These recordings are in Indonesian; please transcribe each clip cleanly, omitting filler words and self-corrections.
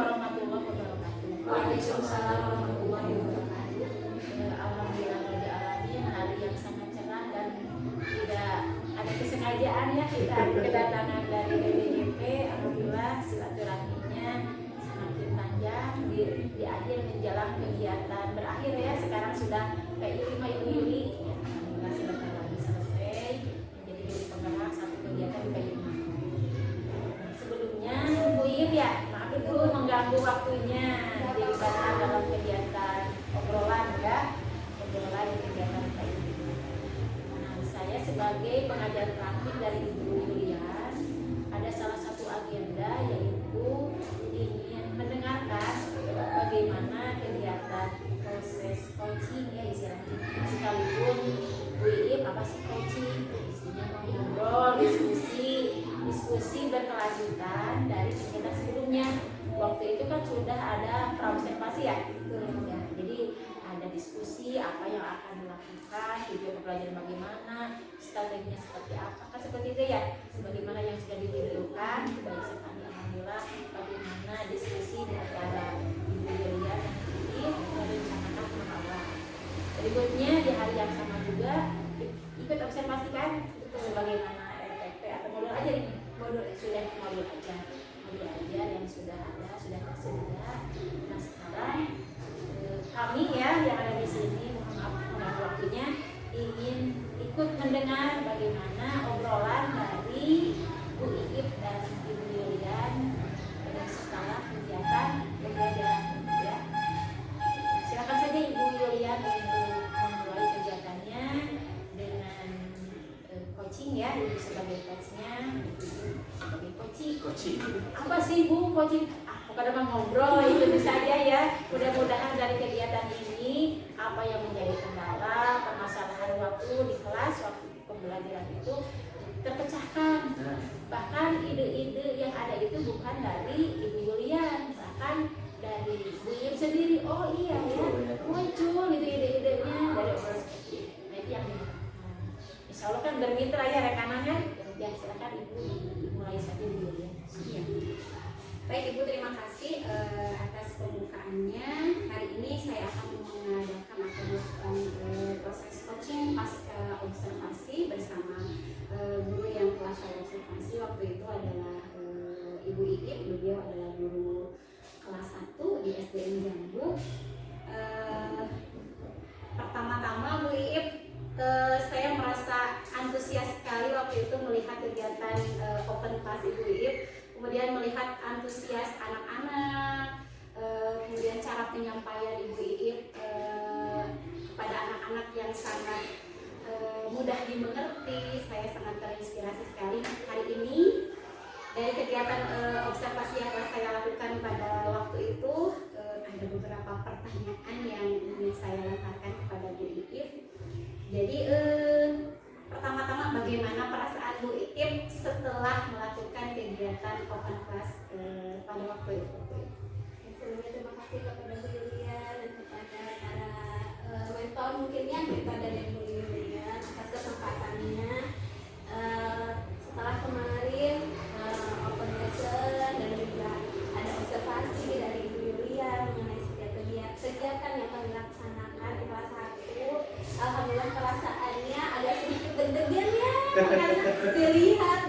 warahmatullahi wabarakatuh. Waalaikumsalam warahmatullahi wabarakatuh. Alhamdulillah rabbil alamin, hari yang sangat cerah dan tidak ada kesengajaan ya kita kedatangan dari BPJP. Alhamdulillah silaturahminya semakin panjang di akhir menjelang kegiatan berakhir ya. Sekarang sudah PI 5 Juli ya. Alhamdulillah sebentar lagi selesai menjadi juri penggerak satu kegiatan di PI 5. Sebelumnya Bu Iip ya, maaf Ibu mengganggu waktunya dilibatkan dalam kegiatan obrolan ya, obrolan di kegiatan PI 5. Nah, saya sebagai pengajar praktik dari Ibu Yulian ada salah satu agenda yaitu ingin mendengarkan bagaimana kegiatan proses coaching ya istilahnya. Sekalipun Bu Iip apa sih coaching? Isinya ngobrol, diskusi berkelanjutan dari kegiatan sebelumnya. Waktu itu kan sudah ada praobservasi ya, ya. Jadi ada diskusi apa yang akan dilakukan, tujuan pembelajaran bagaimana, strateginya seperti apa, kan seperti itu ya. Sebagaimana yang sudah ditentukan, baik sekali alhamdulillah bagaimana diskusi di antara Ibu Yulian dan Ibu merencanakan mengawal. Berikutnya di hari yang sama juga ikut observasi kan sebagaimana RTP atau modul ajar ini, modul ajar yang sudah ada, sudah tersedia. Nah sekarang kami ya yang ada di sini, mohon maaf mengganggu waktunya, ingin ikut mendengar bagaimana obrolan dari Bu Iip dan Ibu Yulian setelah kegiatan pembelajaran ya. Silakan saja Ibu Yulian untuk memulai kegiatannya dengan coaching ya, Ibu sebagai coachnya, Ibu sebagai coaching. Apa sih Bu coaching? Pada ngobrol itu saja ya. Mudah-mudahan dari kegiatan ini apa yang menjadi kendala, permasalahan waktu di kelas, waktu pembelajaran itu terpecahkan. Bahkan ide-ide yang ada itu bukan dari Ibu Yulian, bahkan dari Bu Iip sendiri. Oh iya ya, muncul itu ide-idenya dari obrolan seperti itu. Nah itu yang insya Allah kan bermitra ya rekanan kan. Ya silakan Ibu mulai saja Bu Yulian. Iya. Baik Ibu, terima kasih atas pembukaannya. Hari ini saya akan mengadakan atau melakukan proses coaching pasca observasi bersama guru yang telah saya observasi waktu itu adalah Ibu Iip. Beliau adalah guru kelas 1 di SDN Jambu. Pertama-tama Bu Iip, saya merasa antusias sekali waktu itu melihat kegiatan open class Ibu Iip. Kemudian melihat antusias anak-anak, kemudian cara penyampaian Ibu Iip kepada anak-anak yang sangat mudah dimengerti. Saya sangat terinspirasi sekali. Hari ini dari kegiatan observasi yang telah saya lakukan pada waktu itu, ada beberapa pertanyaan yang ingin saya lontarkan kepada Bu Iip. Jadi pertama-tama bagaimana perasaan Bu Iip setelah melakukan kegiatan open class pada waktu itu? Sebelumnya terima kasih kepada Bu Yulian dan kepada para mentor mungkin ya kepada Bu Yulian atas kesempatannya. Setelah kemarin open lesson dan juga ada observasi dari Bu Yulian mengenai setiap kegiatan yang kami laksanakan di kelas 1, alhamdulillah perasaannya agak sedikit deg-degan ya karena dilihat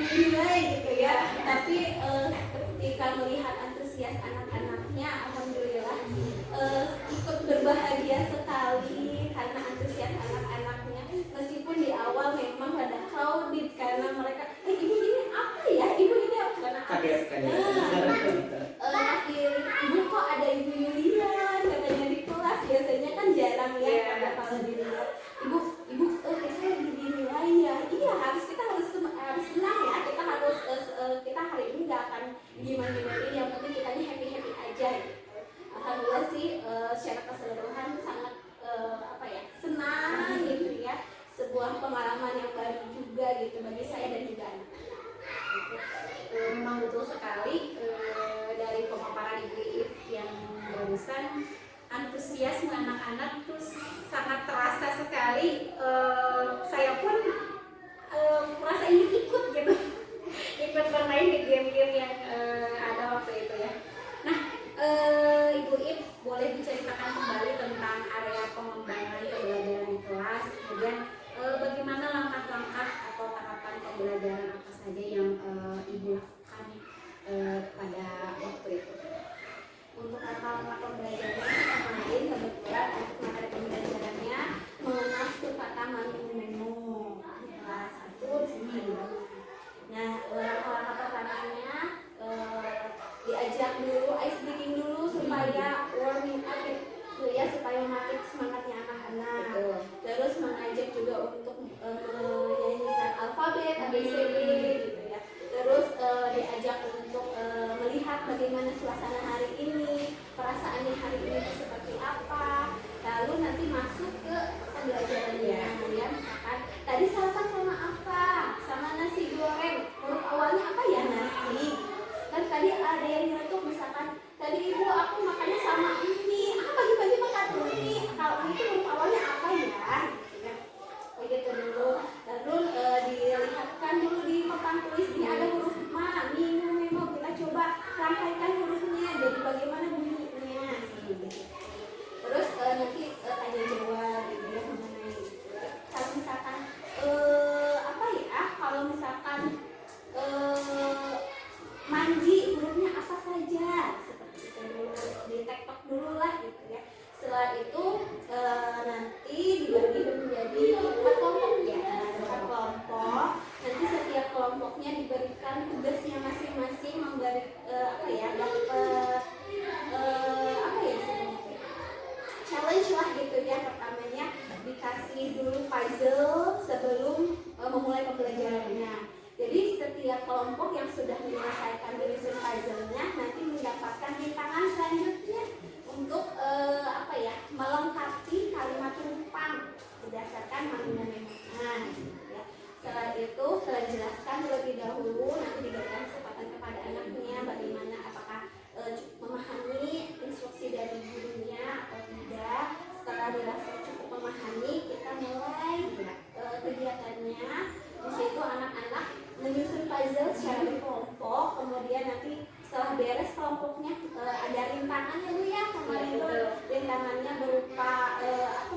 dinilai gitu ya. Tapi ketika melihat antusias anak-anaknya, alhamdulillah ikut berbahagia sekali karena antusias anak-anaknya. Meskipun di awal memang ada crowded karena mereka ibu ini apa ya, ibu ini apa, karena kaget kan ya. Ibu kok ada Ibu Yulian katanya di kelas, biasanya kan jarang ya kalau dilihat ibu kita lagi dinilai ya. Iya, kita harus senang ya, kita hari ini nggak akan gimana yang penting kita happy aja. Alhamdulillah sih secara keseluruhan sangat diajak dulu ice breaking dulu supaya warming up gitu ya, supaya memacu semangatnya anak-anak. Terus mengajak juga untuk menyanyikan alfabet ABCD gitu ya. Terus diajak untuk melihat bagaimana suasana hari ini, perasaannya hari ini itu seperti apa. Lalu nanti masuk ke pembelajarannya ya. Misalkan tadi sarapan sama apa? Sama nasi goreng. Huruf awalnya apa ya? Nasi. Kan tadi ada yang nyetuk misalkan tadi ibu aku makannya sama ini. Pagi-pagi makan ini. Kalau ini huruf awalnya apa ya? Begitu dulu. Lalu dilihatkan dulu di papan tulis ini ada huruf ma, minu, memo. Kita coba rangkaikan hurufnya. Jadi bagaimana bunyinya? Terus nanti tanya jawab gitu ya mengenai kalau misalkan apa ya, kalau misalkan mandi hurufnya apa saja seperti itu dulu, ditektok dulu lah gitu ya. Setelah itu nanti dibagi menjadi 4 kelompok ya, 4 kelompok. Nanti setiap kelompoknya diberikan tugasnya masing-masing, memberi apa ya, dapat apa ya sebenarnya challenge lah gitu ya. Pertamanya dikasih dulu puzzle sebelum memulai pembelajarannya. Jadi setiap kelompok yang sudah menyelesaikan menyusun puzzle-nya nanti mendapatkan rintangan selanjutnya untuk apa ya, melengkapi kalimat rumpang berdasarkan makna memang. Ya. Setelah itu setelah dijelaskan terlebih dahulu, nanti diberikan kesempatan kepada anaknya bagaimana apakah memahami instruksi dari gurunya atau tidak. Setelah dirasa cukup memahami, kita mulai kegiatannya. Di situ anak-anak menyusun puzzle secara berkelompok, kemudian nanti setelah beres kelompoknya ada rintangannya Bu ya. Kemarin itu rintangannya berupa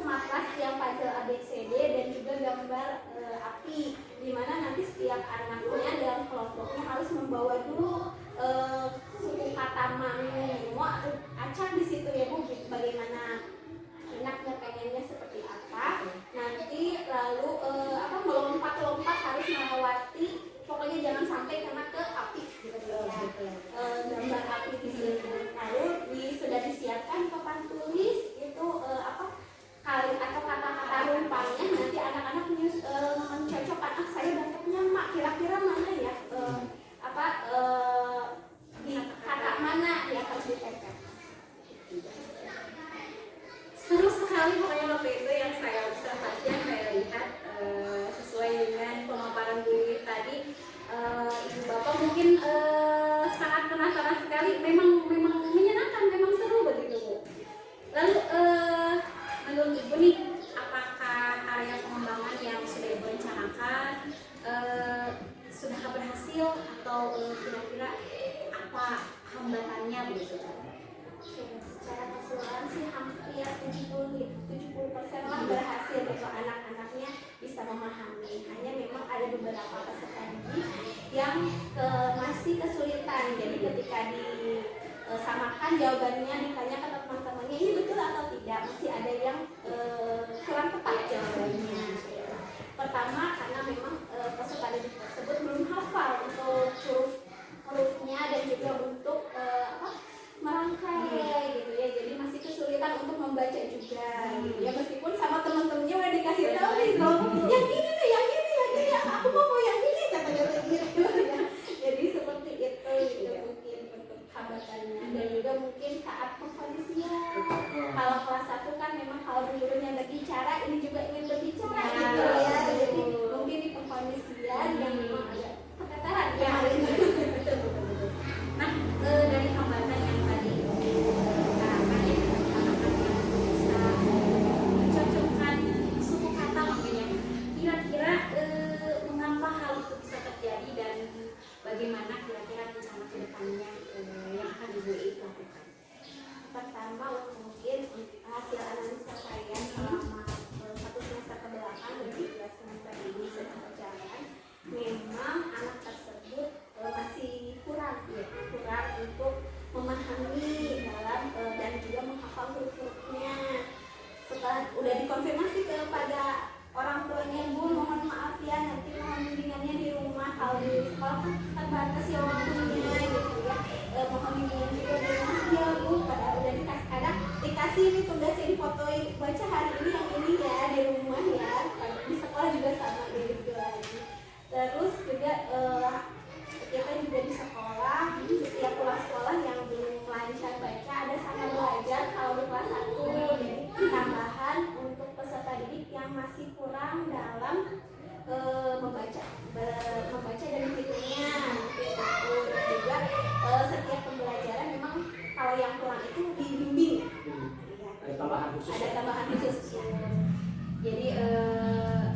matras yang puzzle ABCD dan juga gambar api, dimana nanti setiap anaknya dalam kelompoknya harus membawa dulu suku kata mangu atau acak di situ ya Bu, bagaimana anaknya pengennya seperti apa. Nanti lalu melompat-lompat harus melewati, pokoknya jangan sampai kena ke api gitu ya. Gambar api di sini. Lalu sudah disiapkan papan tulis itu kali atau kata-kata rumpangnya. Nanti anak-anak mencocokkan, saya dapatnya mak kira-kira mana ya, di kata mana ya harus ditempel. Seru sekali pokoknya waktu itu yang saya observasi, yang saya lihat sesuai dengan pemaparan Bu Iwi tadi. Ibu Bapak mungkin sangat penasaran sekali, memang menyenangkan, memang seru begitu Bu. Lalu menurut Ibu nih, apakah area pengembangan yang sudah Ibu rencanakan sudah berhasil atau kira-kira apa hambatannya begitu? Secara keseluruhan sih hampir 70% lah berhasil gitu, anak-anaknya bisa memahami. Hanya memang ada beberapa peserta didik yang masih kesulitan. Jadi ketika disamakan jawabannya, ditanya ke teman-temannya ini betul atau tidak, masih ada yang kurang tepat jawabannya. Pertama karena memang peserta didik tersebut belum hafal untuk hurufnya dan juga untuk merangkai gitu ya, jadi masih kesulitan untuk membaca juga gitu ya, meskipun sama teman-temannya udah dikasih tahu nih kalau yang ini nih, yang ini, aku mau yang ini katanya gitu ya. Jadi seperti itu gitu mungkin untuk hambatannya. Dan juga mungkin saat pengkondisian, kalau kelas 1 kan baca hari ini yang ini ya di rumah ya, di sekolah juga sama gitu lagi. Terus juga kita juga di sekolah setiap pulang sekolah yang belum lancar baca ada sama belajar kalau di kelas 1, jadi tambahan untuk peserta didik yang masih kurang dalam membaca dan menghitungnya gitu. Juga setiap pembelajaran memang kalau yang kurang itu dibimbing ya. Ada tambahan khusus. Ada tambahan khusus ya. Jadi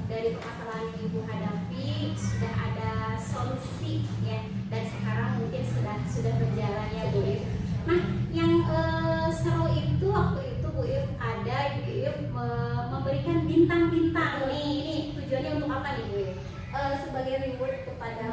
dari permasalahan yang Ibu hadapi sudah ada solusi ya, dan sekarang mungkin sudah berjalan ya Bu If. Nah yang seru itu waktu itu Bu If ada Ibu If memberikan bintang-bintang nih tujuannya untuk apa nih Bu If? Sebagai reward kepada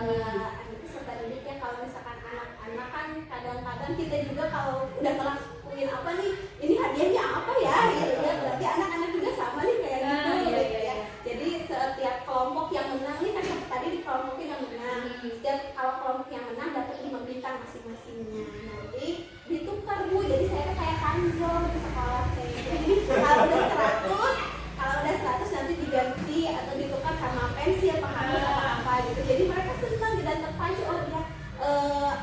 peserta didik ya, kalau misalkan anak-anak kan kadang-kadang kita juga kalau udah ngelakuin apa nih, ini hadiahnya apa ya gitu ya, berarti anak-anak juga sama nih kayak gitu gitu ya. Jadi setiap kelompok yang menang nih kan tadi di kelompok yang menang, setiap kalau kelompok yang menang dapat 5 bintang masing-masingnya, nanti ditukar Bu, jadi saya kayak kanzor di sekolah kayak gitu. Jadi kalau udah 100 nanti diganti atau ditukar sama pensil penghapus apa gitu, jadi mereka senang dan terpacu, oh ya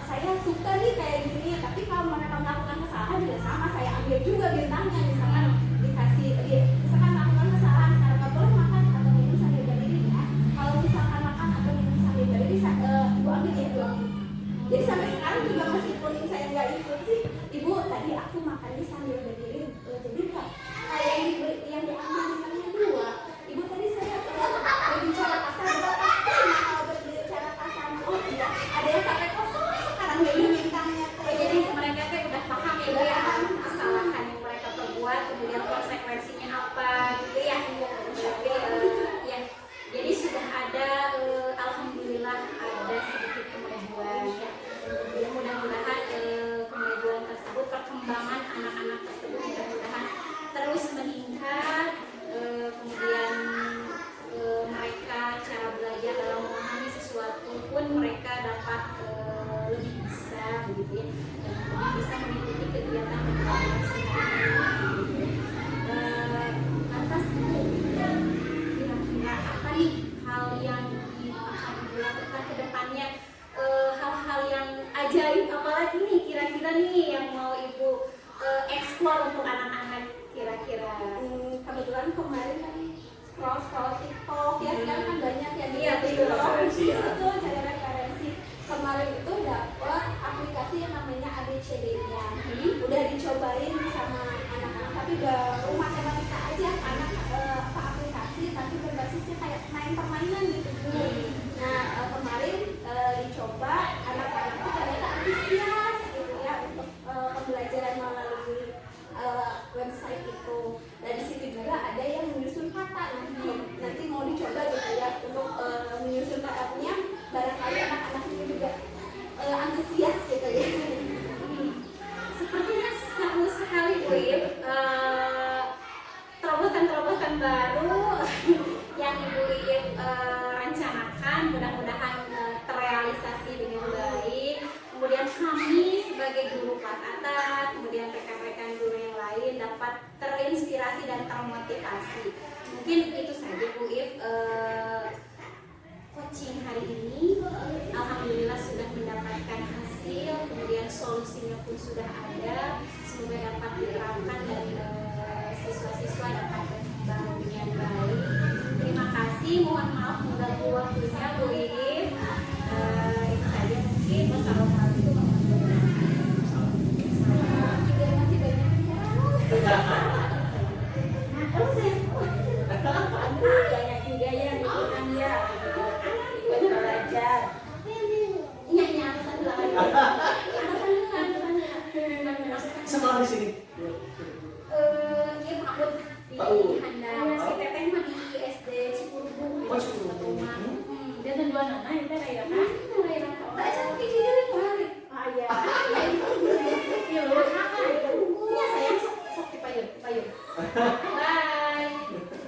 saya suka nih kayak gini. Tapi kalau mereka melakukan kesalahan juga sama, saya ambil juga bintangnya. Misalkan misalkan melakukan kesalahan, sekarang nggak boleh makan atau minum sambil berdiri ya, kalau misalkan makan atau minum sambil berdiri Ibu ambil ya, Ibu ambil. Jadi sampai sekarang juga meskipun saya nggak ikut sih, Ibu tadi aku makannya sambil berdiri, jadi nggak yang diambil bintangnya 2. Ibu tadi saya berbicara kasar, kalau berbicara kasar, oh iya ada yang sampai kosong sekarang jadi bintangnya. Jadi mereka tuh udah paham ya Bu ya, kesalahan yang mereka perbuat, kemudian konsekuensinya apa gitu ya. Tapi ya jadi sudah ada alhamdulillah ada sedikit kemajuan ya. Mudah-mudahan kemajuan tersebut, perkembangan anak-anak tersebut mudah-mudahan terus meningkat, kemudian mereka cara belajar dalam memahami sesuatu pun mereka dapat lebih bisa begitu ya, dan lebih bisa mengikuti kegiatan sehari-hari. Atas itu kira-kira apa nih hal yang akan dilakukan ke depannya, hal-hal yang ajaib apalagi nih kira-kira nih yang mau Ibu eksplor untuk anak-anak kira-kira? Kebetulan kemarin kan scroll TikTok ya, sekarang kan banyak ya di TikTok itu cari referensi. Kemarin itu dapat aplikasi yang namanya ABCD-nya, udah dicobain sama anak-anak, tapi baru matematika aja, anak aplikasi tapi berbasisnya kayak main permainan gitu. Nah kemarin dicoba, anak-anak itu ternyata antusias gitu ya untuk pembelajaran melalui website itu. Dan di situ juga ada yang menyusun kata, nanti mau dicoba gitu ya untuk menyusun katanya, barangkali anak-anak itu juga antusias gitu ya. Sepertinya seru sekali Bu If, terobosan-terobosan baru yang Ibu If rencanakan, mudah-mudahan terrealisasi dengan baik. Kemudian kami sebagai guru kelas atas, kemudian rekan-rekan guru yang lain dapat terinspirasi dan termotivasi. Mungkin itu saja Bu If coaching hari ini. Alhamdulillah sudah mendapatkan hasil, kemudian solusinya pun sudah ada. Semoga dapat diterapkan dan siswa-siswa dapat berkembang dengan baik. Terima kasih, mohon maaf mengganggu waktunya Bu If. Itu saja mungkin. Wassalamualaikum warahmatullahi wabarakatuh. Juga masih banyak bicara. Banyak juga ya yang ikutan ya. Banyak belajar. Iya, Sekolah di sini. Iya Pak Bud di Handap. Si Teteh mah di SD Cipurubung. Oh, Cipurubung. Dia tuh 2 anak itu Raya kan? Raya. Tak cantik di sini kemarin. Ah iya. Iya sayang, sok dipayun. Bye.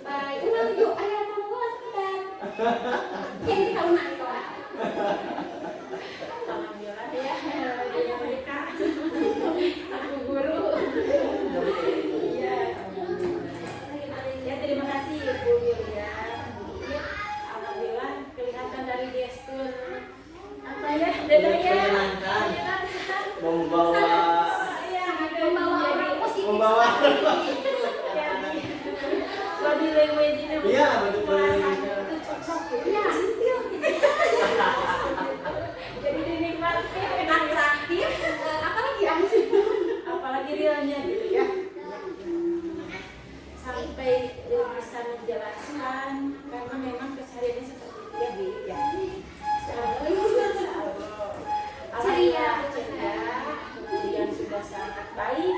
Bye. Yuk, ayo kamu kelas sebentar. Ini kalau nak sekolah. Alhamdulillah ya. Dia mereka. Aku guru. Iya. membawa. body language-nya Iya, body language-nya. itu cocok gitu ya, jadi dinikmati atraktif, apalagi yang apalagi realnya gitu ya, sampai bisa menjelaskan karena memang kesehariannya seperti itu ya Bi ya. Ceria. Kemudian sudah sangat baik,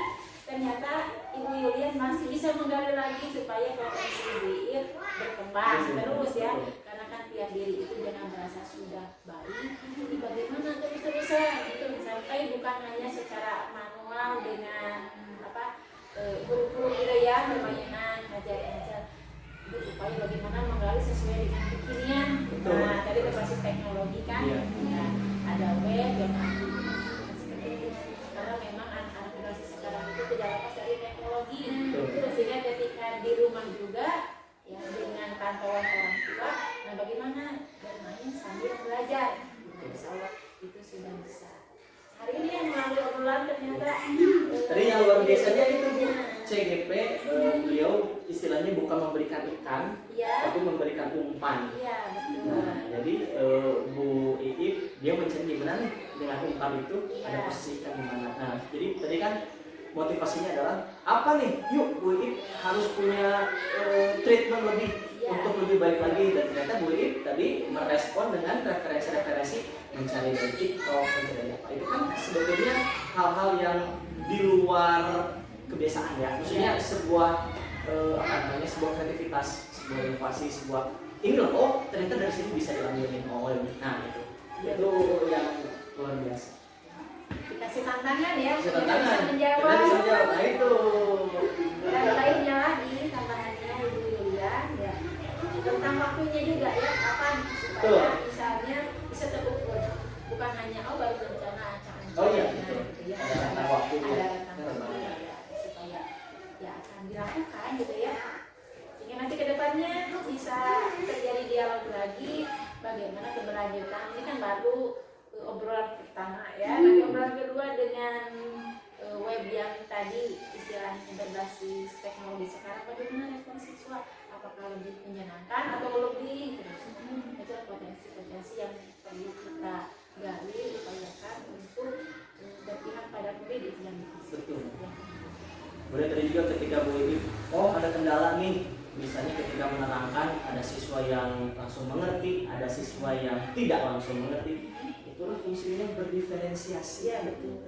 ternyata Ibu Yulian masih bisa menggali lagi supaya potensi Ibu Ir berkembang terus ya, karena kan tiap diri itu jangan merasa sudah baik, ini bagaimana terus-terusan gitu, sampai bukan hanya secara manual dengan huruf-huruf gitu ya, permainan, ngajar upaya bagaimana menggali sesuai dengan kekinian. Nah, tadi berbasis teknologi kan, ya, ada web dan aplikasi, karena memang anak-anak generasi sekarang itu tidak lepas dari teknologi. Terus sehingga ketika di rumah juga ya dengan pantauan orang tua, nah bagaimana bermain sambil belajar, insya Allah itu sudah bisa. Hari ini yang melalui obrolan ternyata Tadi yang luar biasanya itu Bu, CGP beliau istilahnya bukan memberikan ikan, ya, tapi memberikan umpan. iya betul. Nah, jadi Bu Iip dia mencari gimana nih dengan umpan itu ada posisi ikan di mana. Nah, jadi tadi kan motivasinya adalah apa nih? Yuk Bu Iip harus punya treatment lebih untuk lebih baik lagi, dan ternyata Bu Iip tadi merespon dengan referensi-referensi mencari dari TikTok, mencari apa itu kan sebetulnya hal-hal yang di luar kebiasaan ya. Maksudnya sebuah sebuah kreativitas, sebuah inovasi, sebuah ini loh, oh ternyata dari sini bisa diambilin nah itu yang luar biasa. Dikasih tantangan ya, Bisa kita tantangan, bisa menjawab. kita bisa menjawab, nah itu. Dan lainnya lagi tantangannya Ibu Yulian ya, tentang waktunya juga ya, kapan supaya misalnya bisa terukur, bukan hanya baru rencana acara. Oh iya, gitu ya. ada rentang waktunya. Ada rentang waktunya ya, supaya ya akan dilakukan gitu ya. Sehingga nanti kedepannya bisa terjadi dialog lagi, bagaimana keberlanjutan. Ini kan baru obrolan pertama ya, nanti obrolan kedua dengan web yang tadi istilahnya berbasis teknologi sekarang, bagaimana respon siswa, apakah lebih menyenangkan atau lebih terus itu potensi-potensi yang perlu kita gali, upayakan untuk berpihak pada murid itu yang betul. ya. Boleh tadi juga ketika Bu Iip, ada kendala nih, misalnya ketika menerangkan ada siswa yang langsung mengerti, ada siswa yang tidak langsung mengerti, itulah fungsinya berdiferensiasi. Ya betul.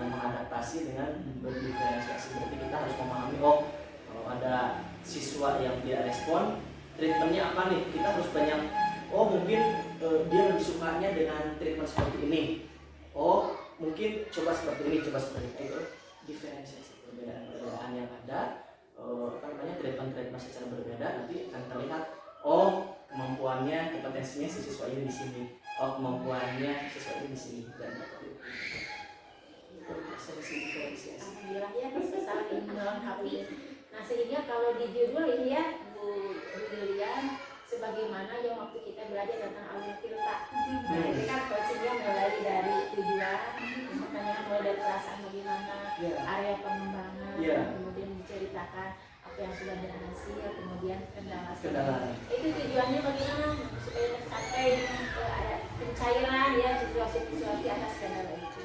Mengadaptasi dengan berdiferensiasi, berarti kita harus memahami kalau ada siswa yang tidak respon, treatmentnya apa nih? Kita harus banyak, mungkin dia lebih sukanya dengan treatment seperti ini, mungkin coba seperti ini, coba seperti itu. Diferensiasi perbedaan yang ada, treatment secara berbeda, nanti akan terlihat kemampuannya, kompetensinya si siswa ini di sini, kemampuannya siswa ini di sini, dan itu diferensiasi. Alhamdulillah ya bisa saling melengkapi. Nah sehingga kalau di judul ini ya Bu Yulian, sebagaimana yang waktu kita belajar tentang alur filta. Nah ini kan coachingnya mulai dari tujuan, pertanyaan mulai dari perasaan bagaimana, area pengembangan, kemudian diceritakan apa yang sudah berhasil, kemudian kendala. Itu tujuannya bagaimana supaya tercapai ada pencairan ya situasi atas kendala itu.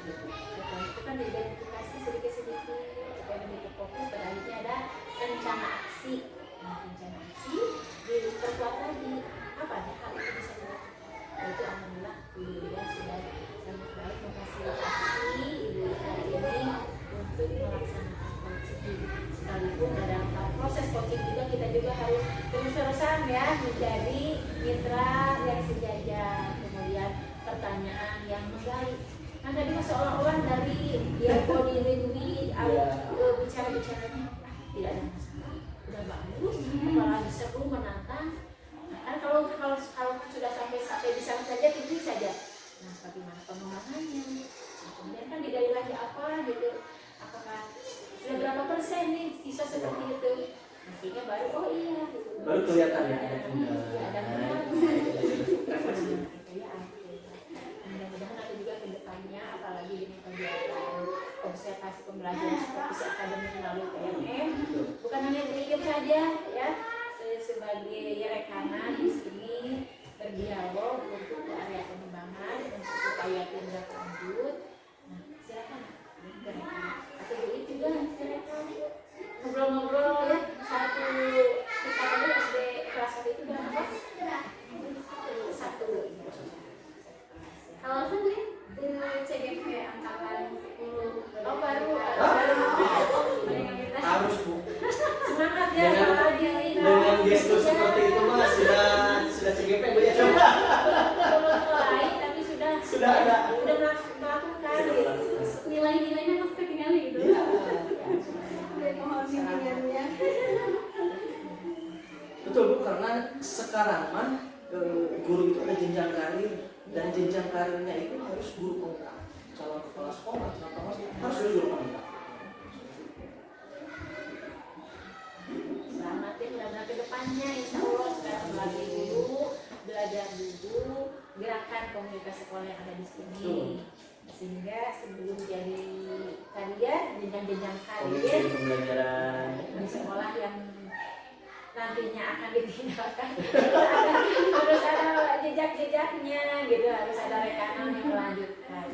Itu kan diidentifikasi sedikit-sedikit supaya lebih terfokus, pada akhirnya ada rencana aksi. Nah rencana aksi diperkuat lagi apa nih hal itu bisa dilakukan. Itu alhamdulillah Ibu sudah sangat baik memfasilitasi Ibu hari ini untuk melaksanakan coaching. Sekalipun dalam proses coaching juga kita juga harus terus-terusan ya menjadi mitra yang sejajar, kemudian pertanyaan yang menggali. Kan tadi seolah-olah dari dia body language, bicara-bicaranya tidak ada masalah, udah bagus, apalagi seru menantang. Nah, kan kalau sudah sampai di sana saja tinggi saja. Nah, bagaimana pengembangannya? Nah, kemudian kan digali lagi apa gitu, apakah sudah berapa persen nih siswa seperti itu? Nah, sehingga baru iya gitu. Baru kelihatan ya ada kendala. Mudah-mudahan nanti juga ke depannya, apalagi dengan kegiatan konsentrasi pembelajaran supervisi akademik melalui PMM. Bukan hanya berikut saja ya, saya sebagai rekanan di sini berdialog untuk ke area pengembangan untuk upaya tindak lanjut. Nah, silakan atau Bu juga silakan ngobrol-ngobrol ya. Satu kita tadi SD kelas 1 itu berapa? Satu. Kalau saya CGP angkatan 10. Oh baru. Harus Bu. Semangat ya Dengan- kalau lagi Dengan gestur seperti itu mah sudah CGP Bu ya. belum mulai tapi Sudah ada. udah melakukan gitu. Nilai-nilainya pasti ketinggalan gitu. Iya. Mohon bimbingannya. Betul Bu, karena sekarang mah guru itu ada jenjang karir, dan jenjang karirnya itu harus guru penggerak, calon kepala sekolah, harus guru penggerak. Selamat ya mudah-mudahan ke depannya insya Allah sekarang lagi dulu belajar dulu gerakan komunitas sekolah yang ada di sini. Betul. Sehingga sebelum jadi kalian jenjang-jenjang Pemimpin kalian pembelajaran. di sekolah yang nantinya akan ditinggalkan harus ada jejak-jejaknya gitu, harus ada rekanan yang melanjutkan.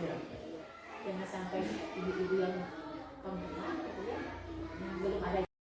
Jangan sampai ibu-ibu yang penggerak